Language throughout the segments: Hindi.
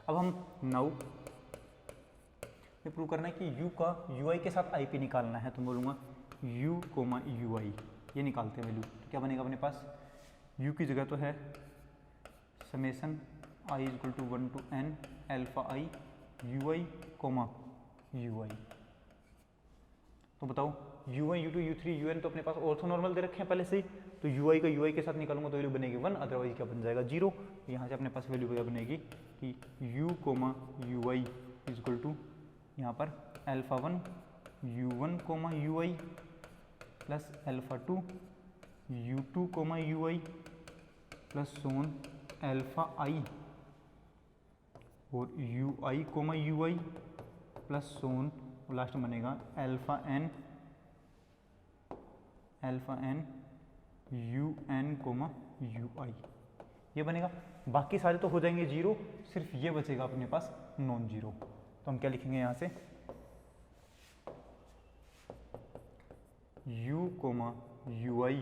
अब हम नाउ ये प्रूव करना है कि u का ui के साथ ip निकालना है, तो बोलूँगा u कोमा ui, ये निकालते हैं वैल्यू। तो क्या बनेगा अपने पास, u की जगह तो है summation i equal to 1 to n alpha i ui comma ui। तो बताओ u1 u2 u3 un तो अपने पास ऑर्थोनॉर्मल दे रखे हैं पहले से ही, तो ui का ui के साथ निकालूंगा तो वैल्यू बनेगी 1, अदरवाइज क्या बन जाएगा 0। यहाँ से अपने पास वैल्यू क्या बनेगी कि u comma ui equal to यहाँ पर alpha 1 u1 comma ui plus alpha 2 u2 comma ui plus so on alpha i और ui comma ui plus so on, और लास्ट में बनेगा alpha n un comma ui, ये बनेगा। बाकी सारे तो हो जाएंगे 0, सिर्फ ये बचेगा अपने पास नॉन जीरो। तो हम क्या लिखेंगे यहाँ से u comma ui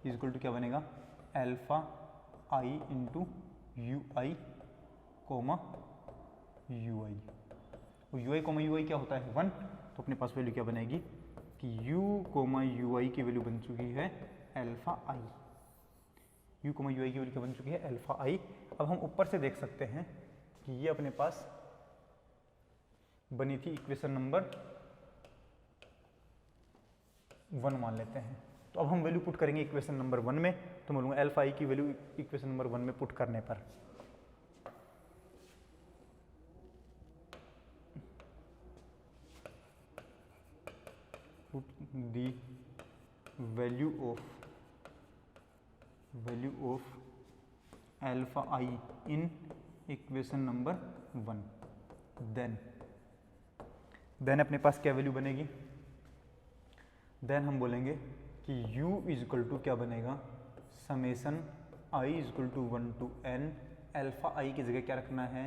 equal to क्या बनेगा alpha i into ui comma ui, और ui कोमा ui क्या होता है 1, तो अपने पास वैल्यू क्या बनेगी कि u कोमा ui की वैल्यू बन चुकी है alpha i, u comma ui की वैल्यू क्या बन चुकी है अल्फा i। अब हम ऊपर से देख सकते हैं कि ये अपने पास बनी थी इक्वेशन नंबर 1 मान लेते हैं। तो अब हम वैल्यू पुट करेंगे इक्वेशन नंबर 1 में, तो मैं बोलूँगा अल्फा i की वैल्यू इक्वेशन नंबर 1 में पुट करने पर put the value of alpha i in equation number 1, then अपने पास क्या वैल्यू बनेगी, देन हम बोलेंगे कि u इक्वल टू क्या बनेगा summation i equal to 1 to n alpha i की जगह क्या रखना है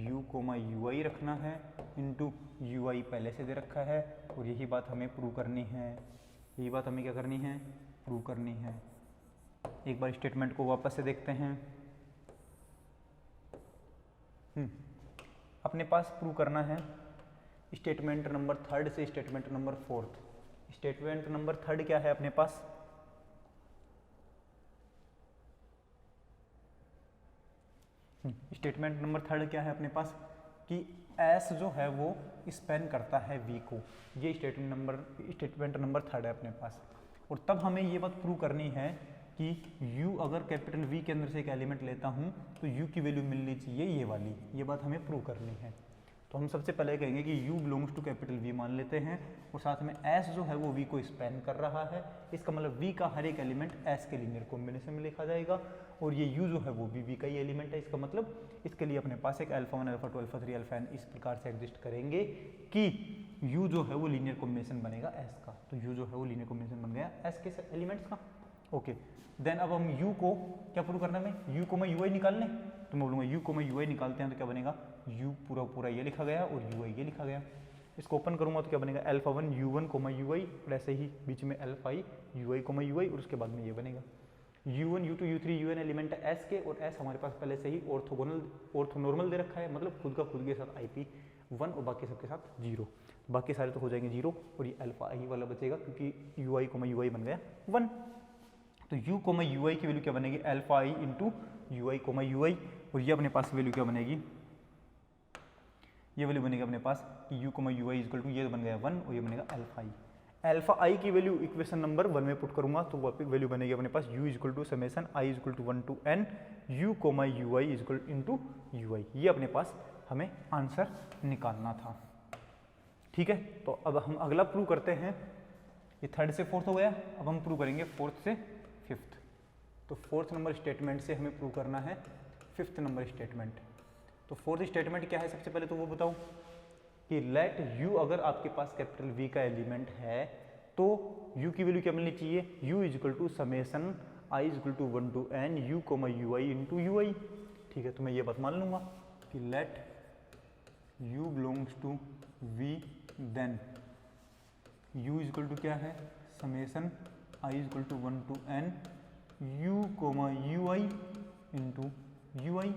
u कोमा ui रखना है इंटू ui पहले से दे रखा है, और यही बात हमें प्रूव करनी है, यही बात हमें क्या करनी है प्रूव करनी है। एक बार स्टेटमेंट को वापस से देखते हैं। अपने पास प्रूव करना है स्टेटमेंट नंबर 3 से स्टेटमेंट नंबर 4। स्टेटमेंट नंबर 3 क्या है अपने पास, स्टेटमेंट नंबर 3 क्या है अपने पास कि एस जो है वो स्पेन करता है वी को, ये स्टेटमेंट नंबर 3 है अपने पास। और तब हमें ये बात प्रूव करनी है कि u अगर कैपिटल V के अंदर से एक एलिमेंट लेता हूँ तो u की वैल्यू मिलनी चाहिए ये वाली, ये बात हमें प्रूव करनी है। तो हम सबसे पहले कहेंगे कि u belongs to capital V मान लेते हैं, और साथ में s जो है वो v को स्पेन कर रहा है, इसका मतलब v का हर एक एलिमेंट s के लीनियर कॉम्बिनेशन में लिखा जाएगा, और ये u जो है वो भी v का ही एलिमेंट है। इसका मतलब इसके लिए अपने पास एक alpha 1 alpha 2 alpha 3 alpha n इस प्रकार से एग्जिस्ट करेंगे कि u जो है वो लीनियर कॉम्बिनेशन बनेगा s का, तो u जो है वो लीनियर कॉम्बिनेशन बन गया s के एलिमेंट्स का। ओके, देन अब हम u को क्या प्रूव करना है, u को मैं ui निकाल लें, तो मैं बोलूँगा u को मैं ui निकालते हैं तो क्या बनेगा u पूरा ये लिखा गया और ui ये लिखा गया। इसको ओपन करूँगा तो क्या बनेगा अल्फा 1 u1 कोमा ui, और ऐसे ही बीच में alpha i ui comma ui, और उसके बाद में ये बनेगा u1 u2 u3 un element है s के, और s हमारे पास पहले से ही ऑर्थोनॉर्मल दे रखा है, मतलब खुद का खुद के साथ ip 1 और बाकी सबके साथ 0, बाकी सारे तो हो जाएंगे 0, और ये अल्फा i वाला बचेगा क्योंकि ui कोमा ui बन गया 1। तो u कोमा ui की वैल्यू क्या बनेगी alpha i into ui comma ui, और ये अपने पास वैल्यू क्या बनेगी, ये वैल्यू बनेगी अपने पास कि u comma ui equal to ये बन गया 1, और ये बनेगा अल्फा i। अल्फा i की वैल्यू इक्वेशन नंबर 1 में पुट करूंगा तो वैल्यू बनेगी अपने पास u equal to summation i equal to 1 to n u comma ui equal into ui, ये अपने पास हमें आंसर निकालना था। ठीक है, तो अब हम अगला प्रूव करते हैं, ये 3rd से 4th हो गया, अब हम प्रूव करेंगे 4th से 5th। तो 4th नंबर स्टेटमेंट से हमें प्रूव करना है 5th नंबर स्टेटमेंट। तो 4th स्टेटमेंट क्या है सबसे पहले तो वो बताओ कि लेट u अगर आपके पास कैपिटल V का एलिमेंट है तो u की वैल्यू क्या मिलनी चाहिए, u equal to summation i equal to 1 to n u comma ui into ui। ठीक है, तो मैं ये बात मान लूँगा कि let u belongs to V, then u equal to क्या है summation i equal to 1 to n u comma ui into ui।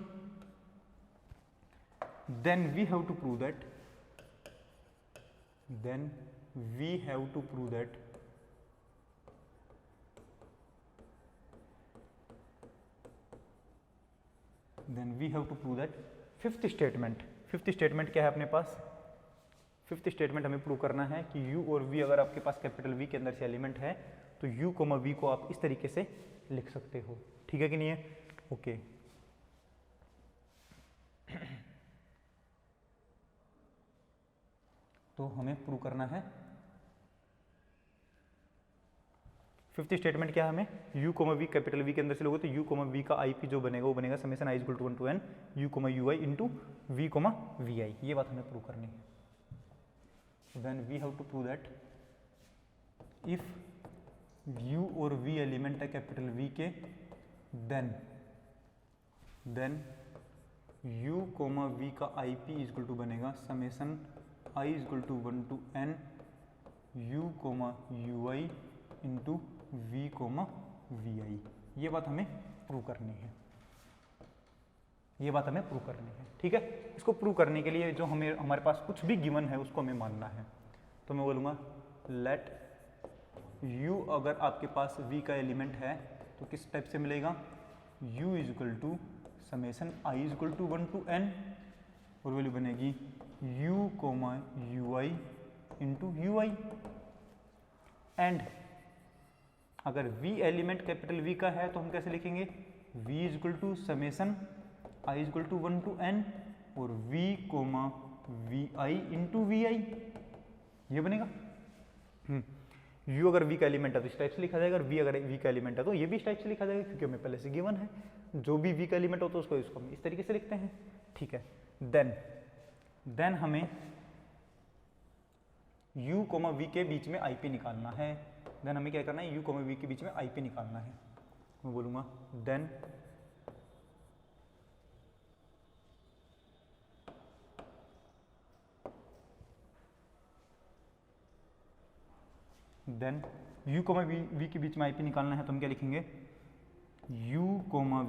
then we have to prove that then we have to prove that fifth statement क्या है अपने पास? फिफ्थ स्टेटमेंट हमें प्रूव करना है कि u और v अगर आपके पास कैपिटल V के अंदर से एलिमेंट है तो u, v को आप इस तरीके से लिख सकते हो। ठीक है कि नहीं है? ओके। तो हमें प्रूव करना है फिफ्थ स्टेटमेंट क्या है? हमें u, v कैपिटल V के अंदर से लोगे तो u, v का IP जो बनेगा वो बनेगा summation i is equal to 1 to n u, ui into v, vi। ये बात हमें प्रूव करनी है। Then we have to prove that if u और v एलिमेंट है कैपिटल V के, देन u, v का IP इज इक्वल टू बनेगा summation i is equal to 1 to n u, ui into v, vi। ये बात हमें प्रूव करनी है, ठीक है। इसको प्रूव करने के लिए जो हमारे पास कुछ भी गिवन है उसको हमें मानना है। तो मैं बोलूँगा लेट u अगर आपके पास v का एलिमेंट है तो किस टाइप से मिलेगा? u is equal to summation i is equal to 1 to n और वैल्यू बनेगी u, ui into ui। And अगर v एलिमेंट कैपिटल V का है तो हम कैसे लिखेंगे? v is equal to summation i is equal to 1 to n और v, vi इंटू vi। ये बनेगा। u अगर v का एलिमेंट है तो इस टाइप से लिखा जाएगा, और v अगर v का एलिमेंट है तो ये भी इस टाइप से लिखा जाएगा, क्योंकि हमें पहले से गिवन है जो भी v का एलिमेंट हो तो उसको हम इस तरीके से लिखते हैं। ठीक है। देन हमें u, v के बीच में IP निकालना है। देन हमें क्या करना है? u, v के बीच में IP निकालना है। मैं बोलूँगा देन u, v के बीच में IP निकालना है तो हम क्या लिखेंगे? u,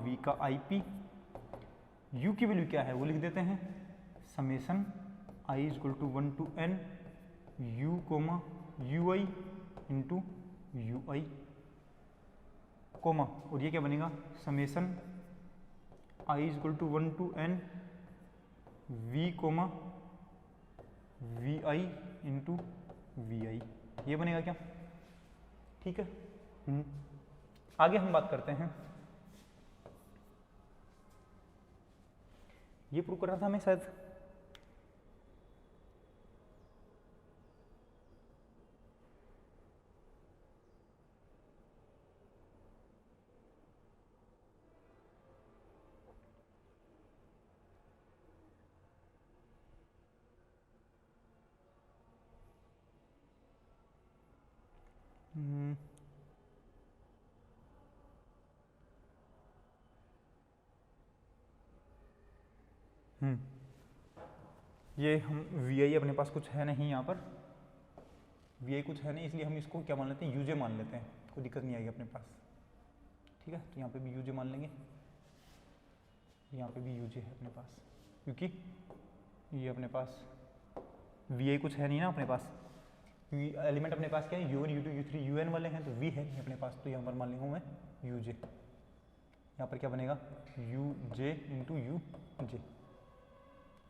v का IP, u की वैल्यू क्या है वो लिख देते हैं summation i is equal to 1 to n u, ui into ui, comma, और ये क्या बनेगा? Summation i is equal to 1 to n v, vi into vi। ये बनेगा क्या? ठीक है। आगे हम बात करते हैं, ये प्रूव कर रहा था हमें शायद, ये हम vi अपने पास कुछ है नहीं, यहाँ पर vi कुछ है नहीं, इसलिए हम इसको क्या मान लेते हैं? uj मान लेते हैं, कोई दिक्कत नहीं आएगी अपने पास। ठीक है, तो यहाँ पे भी uj मान लेंगे, यहाँ पे भी uj है अपने पास, क्योंकि ये अपने पास vi कुछ है नहीं ना अपने पास। एलिमेंट अपने पास क्या है? u1, u2, u3, un वाले हैं, तो v है नहीं अपने पास, तो यहाँ पर मान लेंगे मैं uj। यहाँ पर क्या बनेगा? uj into uj।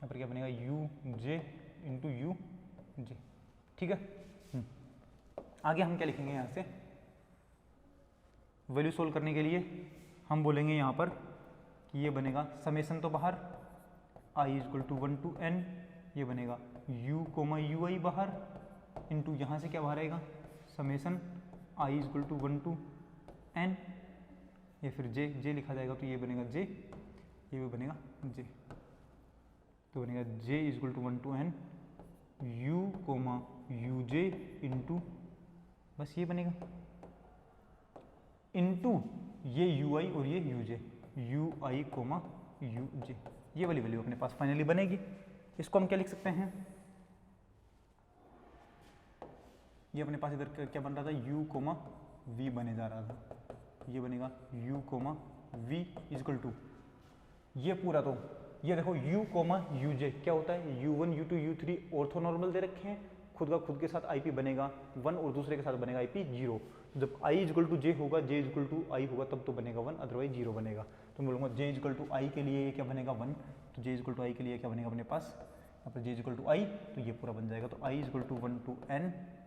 यहाँ पर क्या बनेगा? uj into uj। ठीक है। आगे हम क्या लिखेंगे? यहाँ से वैल्यू सोल्व करने के लिए हम बोलेंगे यहाँ पर कि ये बनेगा समेशन तो बाहर i is equal to 1 to n, ये बनेगा u, ui बाहर इंटू यहाँ से क्या बाहर आएगा? Summation i is equal to 1 to n, या फिर j लिखा जाएगा तो ये बनेगा j, ये भी बनेगा j, तो बनेगा j is equal to 1 to n u, uj into, बस ये बनेगा इंटू ये ui और ये uj, ui, uj। ये वाली वैल्यू अपने पास फाइनली बनेगी। इसको हम क्या लिख सकते हैं? ये अपने पास इधर क्या बन रहा था? u, v बने जा रहा था, ये बनेगा u, v is equal to, ये पूरा तो ये देखो u कोमा uj क्या होता है, u1 u2 u3 ऑर्थोनॉर्मल दे रखे हैं, खुद के साथ IP बनेगा 1 और दूसरे के साथ बनेगा IP 0। जब i इक्वल टू j होगा, j इक्वल टू i होगा तब तो बनेगा 1, अदरवाइज 0 बनेगा। तो मैं बोलूँगा j इक्वल टू i के लिए क्या बनेगा 1, तो j इक्वल टू i के लिए क्या बनेगा अपने पास, यहाँ पर j इक्वल टू i, तो ये पूरा बन जाएगा। तो i equal to 1 to n,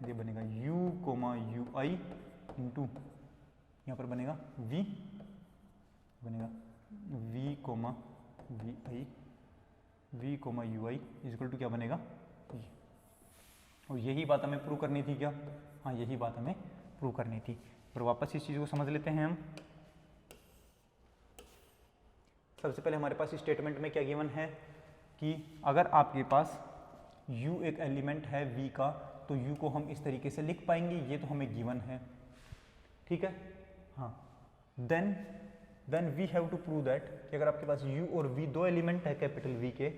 ये बनेगा u कोमा ui इंटू यहाँ पर बनेगा v, बनेगा v comma vi, v comma ui equal to क्या बनेगा e। और यही बात हमें प्रूव करनी थी क्या, हाँ यही बात हमें प्रूव करनी थी। और वापस इस चीज़ को समझ लेते हैं हम। सबसे पहले हमारे पास स्टेटमेंट में क्या गिवन है कि अगर आपके पास u एक एलिमेंट है v का, तो u को हम इस तरीके से लिख पाएंगे, ये तो हमें गिवन है, ठीक है। हाँ, then we have to prove that कि अगर आपके पास u और v दो एलिमेंट है कैपिटल V के,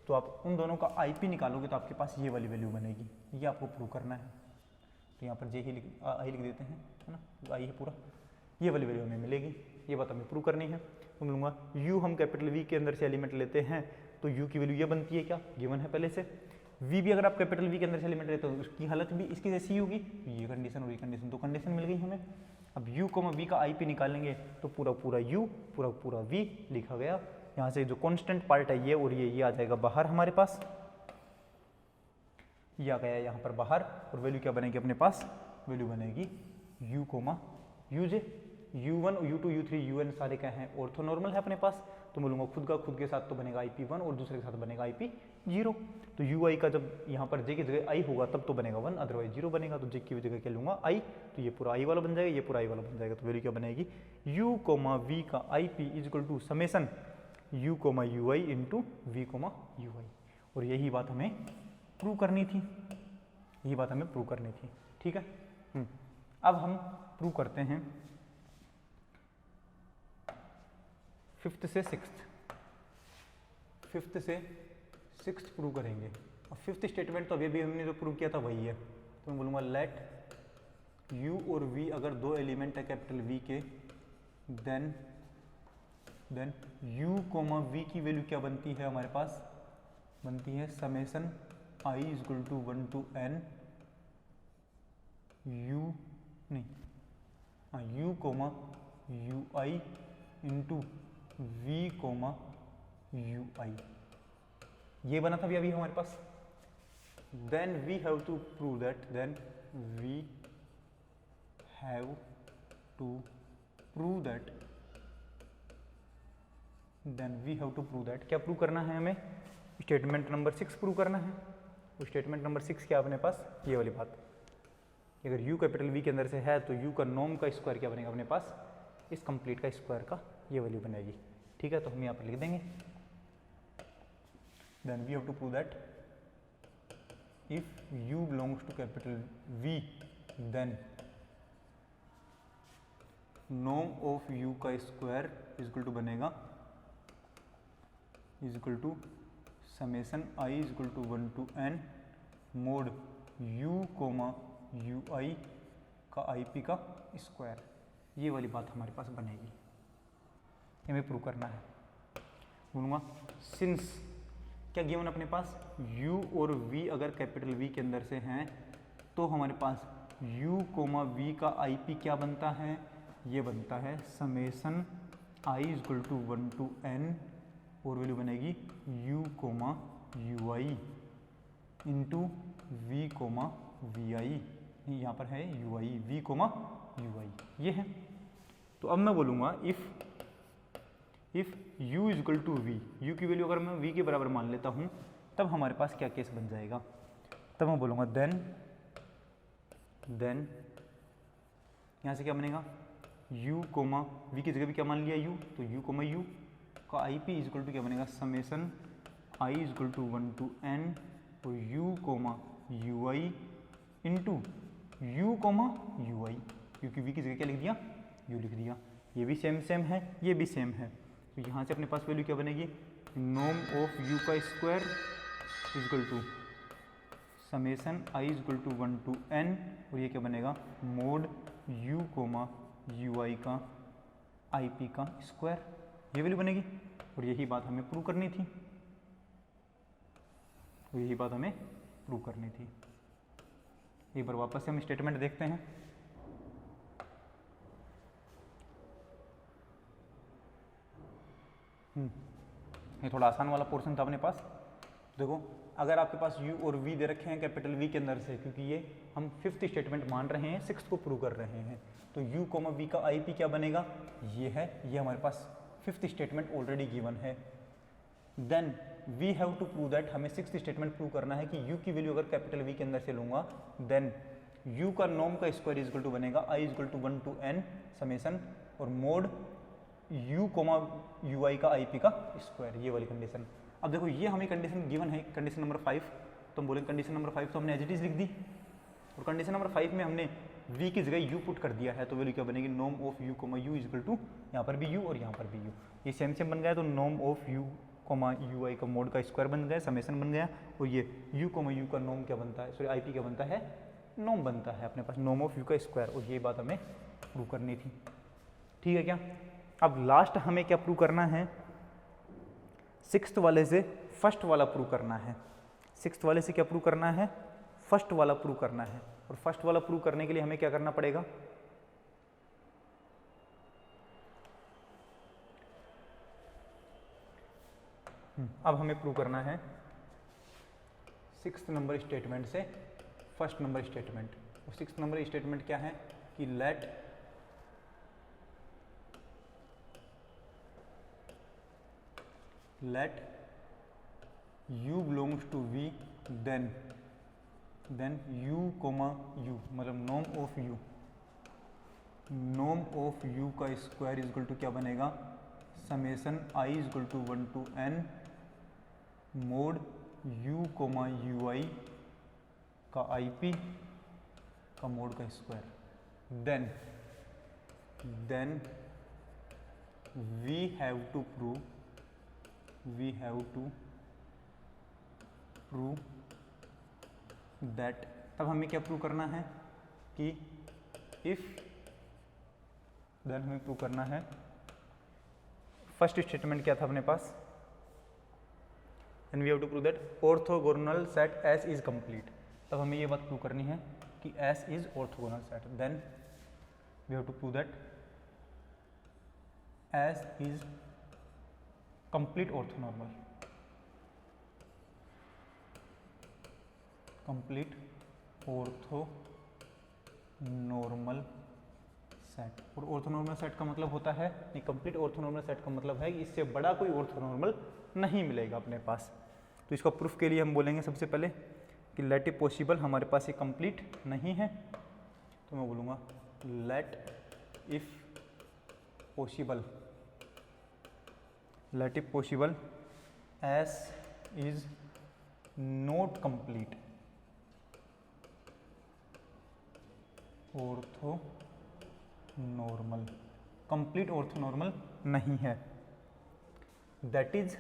तो आप उन दोनों का IP निकालोगे तो आपके पास ये वाली वैल्यू बनेगी, ये आपको प्रूव करना है। तो यहाँ पर j ही लिख देते हैं, है ना, तो आई है पूरा, ये वाली वैल्यू हमें मिलेगी, ये बात हमें प्रूव करनी है। तो मैं लूँगा u हम कैपिटल V के अंदर से एलिमेंट लेते हैं तो u की वैल्यू ये बनती है क्या, गिवन है पहले से। v भी अगर आप कैपिटल V के अंदर से एलिमेंट लेते हो तो उसकी हालत भी इसकी जैसी होगी, ये कंडीशन और ये कंडीशन, दो कंडीशन मिल गई हमें। अब u कोमा v का IP निकालेंगे तो पूरा u पूरा v लिखा गया। यहाँ से जो कांस्टेंट पार्ट है ये और ये आ जाएगा बाहर हमारे पास, ये आ गया यहाँ पर बाहर। और वैल्यू क्या बनेगी अपने पास, वैल्यू बनेगी u comma uj, u1 u2 u3 un सारे क्या हैं ऑर्थोनॉर्मल है अपने पास। तो बोलूँगा खुद के साथ तो बनेगा IP 1 और दूसरे के साथ बनेगा IP 0। तो ui का जब यहाँ पर j की जगह i होगा तब तो बनेगा 1, अदरवाइज 0 बनेगा। तो j की जगह क्या लूँगा i, तो ये पूरा i वाला बन जाएगा, ये पूरा i वाला बन जाएगा। तो वैल्यू क्या बनेगी, u कोमा v का IP is equal to summation u comma ui into v comma ui। और यही बात हमें प्रूव करनी थी, यही बात हमें प्रूव करनी थी, ठीक है। अब हम प्रूव करते हैं 5th से 6th प्रूव करेंगे। और 5th स्टेटमेंट तो अभी हमने जो प्रूव किया था वही है। तो मैं बोलूँगा लेट u और v अगर दो एलिमेंट है कैपिटल V के, देन u कोमा v की वैल्यू क्या बनती है हमारे पास, बनती है summation i equal to 1 to n u comma ui into v comma ui, ये बना था अभी हमारे पास। Then we have to prove that, क्या प्रूव करना है हमें, स्टेटमेंट नंबर 6 प्रूव करना है। तो स्टेटमेंट नंबर 6 क्या अपने पास, ये वाली बात, अगर u कैपिटल V के अंदर से है तो u का नॉर्म का स्क्वायर क्या बनेगा अपने पास, इस कंप्लीट का स्क्वायर का ये वैल्यू बनेगी, ठीक है। तो हम यहाँ पर लिख देंगे then we have to prove that if u belongs to capital V then norm of u का स्क्वायर इज इक्वल टू बनेगा is equal to summation i is equal to 1 to n mod u comma ui का IP का स्क्वायर, ये वाली बात हमारे पास बनेगी, हमें प्रूव करना है। बोलूँगा सिंस क्या गिवन अपने पास, u और v अगर कैपिटल V के अंदर से हैं तो हमारे पास u कोमा v का IP क्या बनता है, ये बनता है summation i equal to 1 to n और वैल्यू बनेगी u comma ui into v comma vi, यहाँ पर है ui, v कोमा ui, ये है। तो अब मैं बोलूँगा if u is equal to v, u की वैल्यू अगर मैं v के बराबर मान लेता हूँ तब हमारे पास क्या केस बन जाएगा, तब मैं बोलूँगा देन यहाँ से क्या बनेगा, u कोमा v की जगह भी क्या मान लिया u, तो u कोमा u का IP इज इक्वल टू क्या बनेगा summation i is equal to 1 to n और u comma ui into u comma ui, क्योंकि v की जगह क्या लिख दिया, u लिख दिया। ये भी सेम है, ये भी सेम है। तो यहाँ से अपने पास वैल्यू क्या बनेगी, नॉर्म ऑफ u का square is equal to summation i is equal to 1 to n और ये क्या बनेगा मोड u कोमा ui का IP का स्क्वायर, ये वैल्यू बनेगी। और यही बात हमें प्रूव करनी थी। तो यही बात हमें प्रूव करनी थी। एक बार वापस से हम स्टेटमेंट देखते हैं। ये थोड़ा आसान वाला पोर्शन था अपने पास। देखो अगर आपके पास u और v दे रखे हैं कैपिटल V के अंदर से, क्योंकि ये हम फिफ्थ स्टेटमेंट मान रहे हैं, सिक्स्थ को प्रूव कर रहे हैं, तो u, v का IP क्या बनेगा, ये है, ये हमारे पास फिफ्थ स्टेटमेंट ऑलरेडी गिवन है। Then we have to prove that, हमें सिक्स्थ स्टेटमेंट प्रूव करना है कि u की वैल्यू अगर कैपिटल V के अंदर से लूंगा, देन u का नॉर्म का स्क्वायर इज इक्वल टू बनेगा i is equal to 1 to n summation और मोड u, ui का IP का स्क्वायर, ये वाली कंडीशन। अब देखो ये हमें कंडीशन गिवन है, कंडीशन नंबर 5, तो हम बोलेंगे कंडीशन नंबर 5 तो हमने एज इट इज लिख दी, और कंडीशन नंबर 5 में हमने v की जगह u पुट कर दिया है, तो वैल्यू क्या बनेगी, norm of u, u is equal to, यहाँ पर भी u और यहाँ पर भी u, ये सेम सेम बन गया, तो नॉर्म ऑफ u, ui का मोड का स्क्वायर बन गया, समेसन बन गया, और ये u, u का नॉर्म क्या बनता है, सॉरी IP क्या बनता है, नॉर्म बनता है अपने पास, नॉर्म ऑफ u का स्क्वायर, और ये बात हमें प्रूव करनी थी। ठीक है क्या। अब लास्ट हमें क्या प्रूव करना है, सिक्स्थ वाले से फर्स्ट वाला प्रूव करना है। सिक्स्थ वाले से क्या प्रूव करना है, फर्स्ट वाला प्रूव करना है, और फर्स्ट वाला प्रूव करने के लिए हमें क्या करना पड़ेगा, अब हमें प्रूव करना है सिक्स्थ नंबर स्टेटमेंट से फर्स्ट नंबर स्टेटमेंट। और सिक्स्थ नंबर स्टेटमेंट क्या है कि let u belongs to v, then u, u मतलब नॉर्म ऑफ u का स्क्वायर इज इक्वल टू क्या बनेगा, summation i is equal to 1 to n mod u, ui का IP का मोड का square. Then we have to prove that, तब हमें क्या प्रूव करना है कि इफ, देन हमें प्रूव करना है फर्स्ट स्टेटमेंट क्या था अपने पास, and we have to prove that orthogonal set S is complete. तब हमें ये बात प्रूव करनी है कि S is orthogonal set. Then we have to prove that S is complete orthonormal, complete orthonormal set. और ऑर्थोनॉर्मल सेट का मतलब होता है, नहीं, कंप्लीट ऑर्थोनॉर्मल सेट का मतलब है कि इससे बड़ा कोई ऑर्थोनॉर्मल नहीं मिलेगा अपने पास। तो इसका प्रूफ के लिए हम बोलेंगे सबसे पहले कि लेट इट पॉसिबल, हमारे पास ये कंप्लीट नहीं है, तो मैं बोलूँगा let if possible, let it possible S is not complete orthonormal, complete orthonormal नहीं है। That is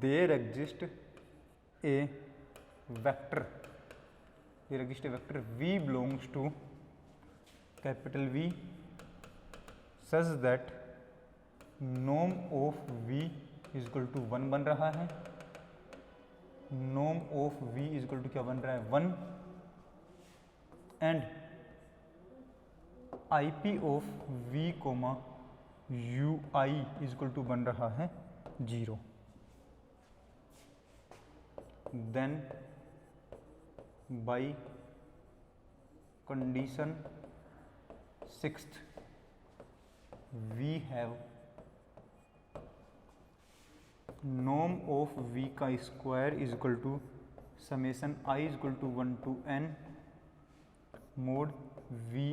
there exist a vector, V belongs to capital V such that norm of v is equal to 1 बन रहा है, norm of v is equal to क्या बन रहा है 1, and IP of v, ui is equal to बन रहा है 0। Then by condition sixth we have norm of v का square is equal to summation i is equal to 1 to n mod vi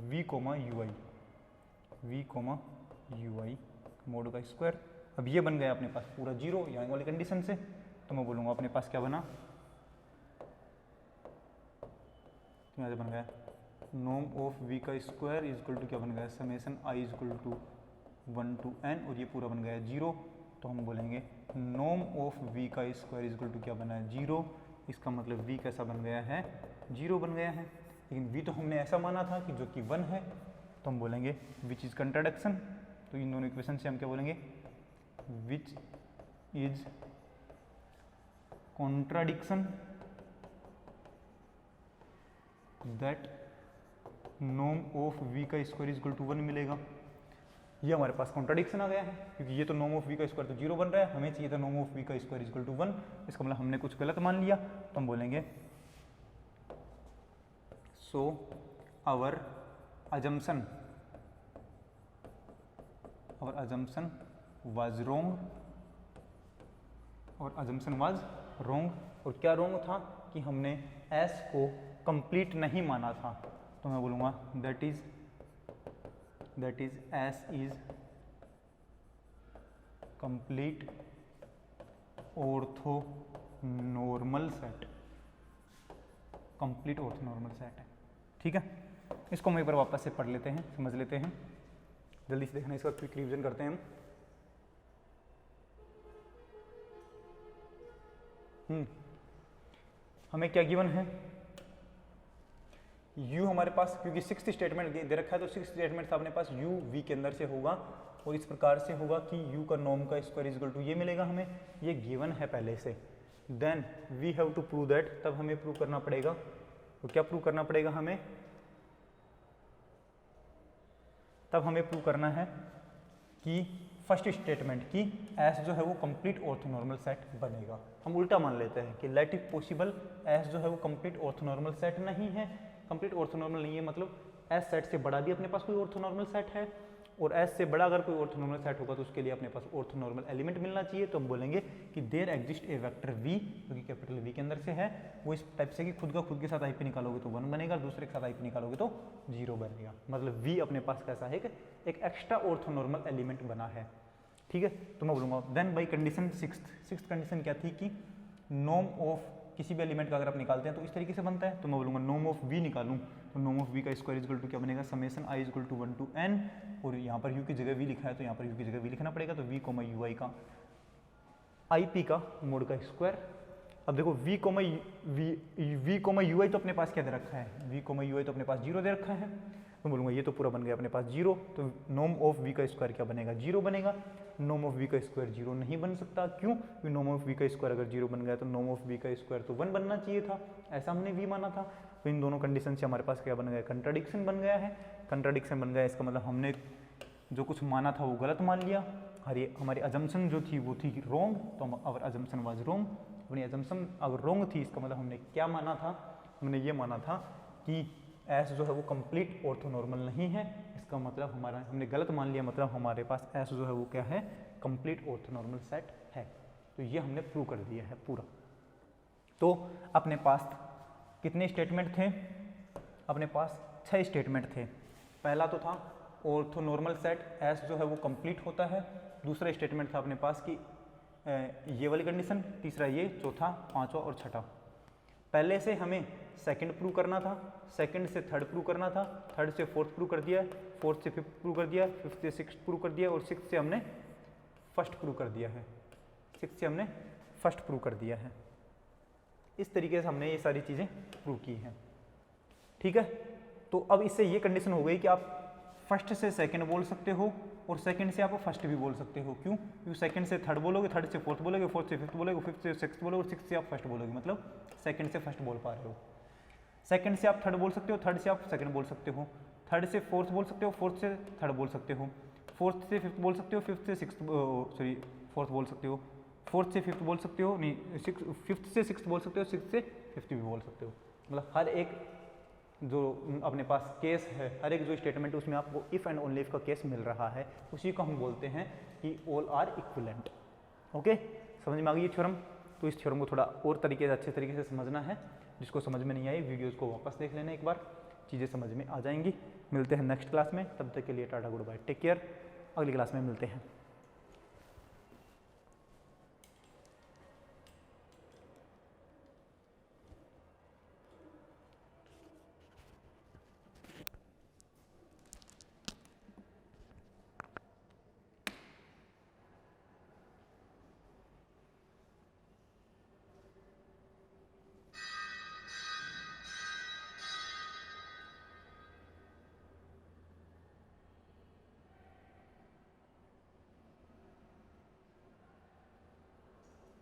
v, ui mod का स्क्वायर। अब ये बन गया अपने पास पूरा 0 यहाँ वाली कंडीशन से, तो मैं बोलूँगा अपने पास क्या बना, तो यहाँ से बन गया नॉर्म ऑफ v का स्क्वायर इज इक्वल टू क्या बन गया, summation i is equal to 1 to n, और ये पूरा बन गया 0, तो हम बोलेंगे नॉर्म ऑफ v का स्क्वायर इज इक्वल टू क्या बना है 0। इसका मतलब v कैसा बन गया है, 0 बन गया है, लेकिन v तो हमने ऐसा माना था कि जो कि 1 है, तो हम बोलेंगे विच इज कंट्राडिक्शन। तो इन दोनों इक्वेशन से हम क्या बोलेंगे, which is contradiction that norm of v का स्क्वायर इज इक्वल टू 1 मिलेगा। ये हमारे पास कॉन्ट्राडिक्शन आ गया है, क्योंकि ये तो नॉर्म ऑफ वी का स्क्वायर तो 0 बन रहा है, हमें चाहिए था नॉर्म ऑफ वी का स्क्वायर इज इक्वल टू 1। इसका मतलब हमने कुछ गलत मान लिया, तो हम बोलेंगे सो आवर अजम्पशन वाज रोंग, और अजम्पशन वाज रोंग। और क्या रोंग था कि हमने एस को कंप्लीट नहीं माना था, तो मैं बोलूँगा that is S is complete orthonormal set, complete orthonormal set है। ठीक है, इसको हम एक बार वापस से पढ़ लेते हैं, समझ लेते हैं, जल्दी से देखना, इसका क्विक रिवीजन करते हैं हम। हमें क्या गिवन है, u हमारे पास, क्योंकि 6th स्टेटमेंट दे रखा है तो 6th स्टेटमेंट अपने पास u v के अंदर से होगा, और इस प्रकार से होगा कि u का नॉर्म का स्क्वायर इज इक्वल टू ये मिलेगा, हमें ये गिवन है पहले से। Then we have to prove that, तब हमें प्रूव करना पड़ेगा, तो क्या प्रूव करना पड़ेगा हमें, तब हमें प्रूव करना है कि फर्स्ट स्टेटमेंट की एस जो है वो कंप्लीट ऑर्थोनॉर्मल सेट बनेगा। हम उल्टा मान लेते हैं कि लेट इफ पॉसिबल एस जो है वो कंप्लीट ऑर्थोनॉर्मल सेट नहीं है। कंप्लीट ऑर्थोनॉर्मल नहीं है मतलब एस सेट से बड़ा भी अपने पास कोई ऑर्थोनॉर्मल सेट है, और एस से बड़ा अगर कोई ऑर्थोनॉर्मल सेट होगा तो उसके लिए अपने पास ऑर्थोनॉर्मल एलिमेंट मिलना चाहिए। तो हम बोलेंगे कि there exist a vector v, जो कि कैपिटल वी के अंदर से है, वो इस टाइप से कि खुद के साथ आई पी निकालोगे तो 1 बनेगा, दूसरे के साथ आई पी निकालोगे तो 0 बनेगा। मतलब वी अपने पास कैसा है, एक एक्स्ट्रा ऑर्थोनॉर्मल एलिमेंट बना है। ठीक है, तो मैं बोलूँगा then by condition sixth condition क्या थी कि नॉर्म ऑफ किसी भी एलिमेंट का अगर आप निकालते हैं तो इस तरीके से बनता है। तो मैं बोलूँगा नॉर्म ऑफ वी निकालूँ, तो नॉर्म ऑफ वी का स्क्वायर इज इक्वल टू क्या बनेगा, summation i is equal to 1 to n, और यहाँ पर u की जगह v लिखा है तो यहाँ पर u की जगह v लिखना पड़ेगा, तो v कोमा यू आई का आई पी का मोड का स्क्वायर। अब देखो v कोमा यू आई तो अपने पास क्या दे रखा है, v कोमा यू आई तो अपने पास 0 दे रखा है, तो बोलूँगा ये तो पूरा बन गया अपने पास 0, तो नॉर्म ऑफ v का स्क्वायर क्या बनेगा, 0 बनेगा। नॉर्म ऑफ v का स्क्वायर 0 नहीं बन सकता, क्यों, क्योंकि नॉर्म ऑफ v का स्क्वायर अगर 0 बन गया तो नॉर्म ऑफ v का स्क्वायर तो 1 बनना चाहिए था, ऐसा हमने v माना था। तो इन दोनों कंडीशन से हमारे पास क्या बन गया, कंट्राडिक्शन बन गया है। कंट्राडिक्शन बन गया, इसका मतलब हमने जो कुछ माना था वो गलत मान लिया, हमारी अजम्पशन जो थी वो थी रोंग, तो अवर अजम्पशन वाज रोंग। अपनी अजम्पशन अगर रोंग थी, इसका मतलब हमने क्या माना था, हमने ये माना था कि एस जो है वो कंप्लीट ऑर्थोनॉर्मल नहीं है। इसका मतलब हमने गलत मान लिया, मतलब हमारे पास एस जो है वो क्या है, कंप्लीट ऑर्थोनॉर्मल सेट है। तो ये हमने प्रूव कर दिया है पूरा। तो अपने पास कितने स्टेटमेंट थे, अपने पास 6 स्टेटमेंट थे। पहला तो था ऑर्थोनॉर्मल सेट एस जो है वो कंप्लीट होता है, दूसरा स्टेटमेंट था अपने पास कि ये वाली कंडीशन, तीसरा ये, चौथा, पांचवा और छठा। पहले से हमें सेकंड प्रूव करना था, सेकंड से थर्ड प्रूव करना था, थर्ड से फोर्थ प्रूव कर दिया, फोर्थ से फिफ्थ प्रूव कर दिया, फिफ्थ से सिक्स्थ प्रूव कर दिया, और सिक्स्थ से हमने फर्स्ट प्रूव कर दिया है, सिक्स्थ से हमने फर्स्ट प्रूव कर दिया है। इस तरीके से हमने ये सारी चीज़ें प्रूव की हैं। ठीक है, तो अब इससे ये कंडीशन हो गई कि आप फर्स्ट से सेकंड बोल सकते हो, और सेकंड से आप फर्स्ट भी बोल सकते हो। क्यों, क्योंकि सेकंड से थर्ड बोलोगे, थर्ड से फोर्थ बोलोगे, फोर्थ से फिफ्थ बोलोगे, फिफ्थ से सिक्स्थ बोलोगे, और सिक्स्थ से आप फर्स्ट बोलोगे, मतलब सेकंड से फर्स्ट बोल पा रहे हो। सेकंड से आप थर्ड बोल सकते हो, थर्ड से आप सेकंड बोल सकते हो, थर्ड से फोर्थ बोल सकते हो, फोर्थ से थर्ड बोल सकते हो, फोर्थ से फिफ्थ बोल सकते हो, फिफ्थ से सिक्स्थ फोर्थ बोल सकते हो, फोर्थ से फिफ्थ बोल सकते हो, नहीं फिफ्थ से सिक्स्थ बोल सकते हो, सिक्स्थ से फिफ्थ भी बोल सकते हो। मतलब हर एक जो अपने पास केस है, हर एक जो स्टेटमेंट है उसमें आपको इफ़ एंड ओनली इफ का केस मिल रहा है, उसी को हम बोलते हैं कि ऑल आर इक्विवेलेंट। ओके, समझ में आ गई ये थ्योरम। तो इस थ्योरम को थोड़ा और तरीके से, अच्छे तरीके से समझना है। जिसको समझ में नहीं आई, वीडियोज़ को वापस देख लेना एक बार, चीज़ें समझ में आ जाएंगी। मिलते हैं नेक्स्ट क्लास में, तब तक के लिए tata goodbye, take care. अगली क्लास में मिलते हैं।